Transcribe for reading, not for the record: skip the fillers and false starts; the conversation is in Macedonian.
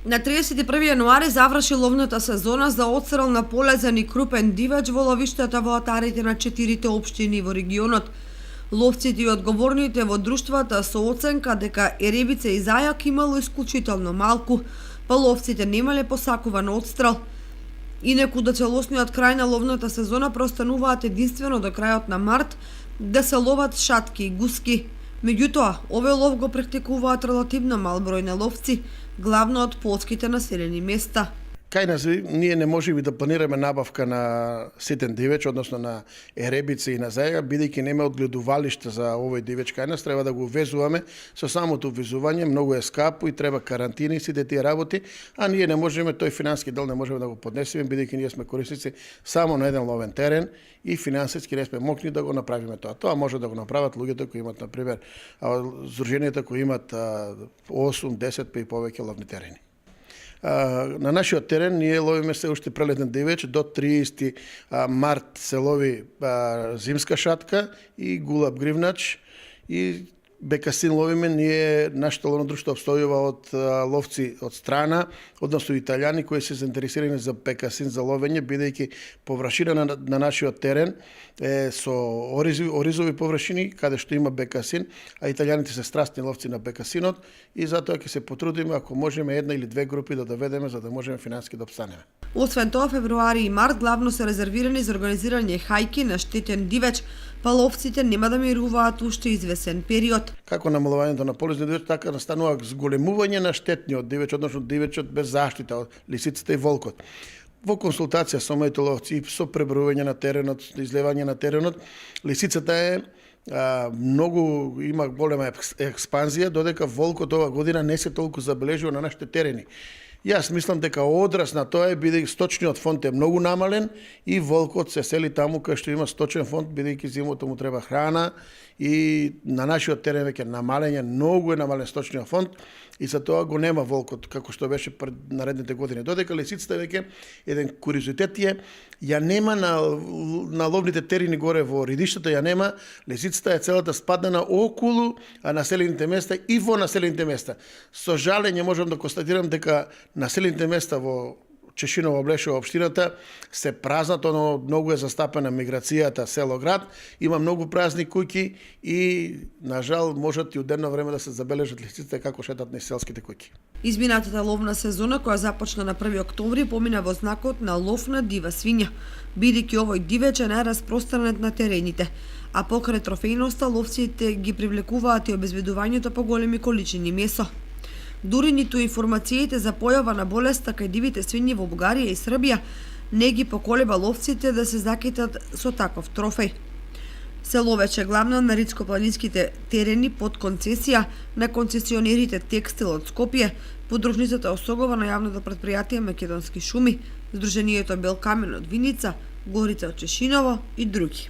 На 31 јануари заврши ловната сезона за одстрел на полезен и крупен дивеч во ловиштата во атарите на 4 општини во регионот. Ловците и одговорните во друштвата со оценка дека еребица и зајак имало исклучително малку, па ловците немале посакуван одстрел. Инеку до целосниот крај на ловната сезона простануваат единствено до крајот на март да се ловат шатки и гуски. Меѓутоа, овој лов го практикуваат релативно мал број на ловци, главно од полските населени места. Кај нас ние не можеме да планираме набавка на ситен дивеч, односно на еребица и на зајак, бидејќи нема одгледувалиште за овој дивеч кај нас, треба да го везуваме. Со самото везување многу е скапо и треба карантини и сите тие работи, а ние не можеме, тој финански дел не можеме да го поднесеме, бидејќи ние сме корисници само на еден ловен терен и финансиски не сме могли да го направиме тоа. Тоа може да го направат луѓето кои имат, например, здруженијата кои имат 8, 10 па и повеќе ловни терени. На нашиот терен ние ловиме се уште прелетен дивеч, до 30 март се лови зимска шатка и гулаб гривнач и бекасин ловиме. Ние, нашето ловно друштво обстојува од ловци од страна, односно италијани кои се заинтересирани за бекасин за ловење, бидејќи површина на нашиот терен е со оризови површини, каде што има бекасин, а италијаните се страстни ловци на бекасинот и затоа ќе се потрудиме ако можеме една или две групи да доведеме за да можеме финански да обстанеме. Освен тоа, февруари и март главно се резервирани за организирање хајки на штетен дивеч, па ловците нема да мируваат уште извесен период. Како намалувањето на полезни дивеч, така настанува зголемување на штетниот дивеч, односно дивечот без заштита, лисицата и волкот. Во консултација со моите ловци, со пребројување на теренот, излевање на теренот, лисицата е многу има голема експанзија, додека волкот ова година не се толку забележува на нашите терени. Јас мислам дека одраз на тоа е бидејќи сточниот фонд е многу намален и волкот се сели таму кај што има сточен фонд, бидејќи зимото му треба храна и на нашиот терен веќе намален, многу е намален сточниот фонд и за тоа го нема волкот како што беше пред наредните години. Додека лисицата веќе еден куриозитет е, ја нема на ловните терени горе во ридиштата, ја нема, лисицата е целата спаднена околу населените места и во населените места. Со жалење можам да констатирам дека населените места во Чешиново, Блешево, општината се празнат, оно многу е застапена миграцијата село-град, има многу празни куќи и, на жал, можат и од едно време да се забележат лисиците како шетат на селските куќи. Изминатата ловна сезона, која започна на 1 октомври, помина во знакот на лов на дива свиња, бидејќи овој дивеч е најраспространет на терените, а покрај трофејноста ловците ги привлекуваат и обезбедувањето по големи количини месо. Дури ниту информациите за појава на болеста кај дивите свињи во Бугарија и Србија не ги поколеба ловците да се закитат со таков трофеј. Се ловече главно на ридско-планинските терени под концесија на концесионерите Текстил од Скопје, подружницата Осогова на јавното претпријатие Македонски шуми, Сдруженијето Белкамен од Виница, Горица од Чешиново и други.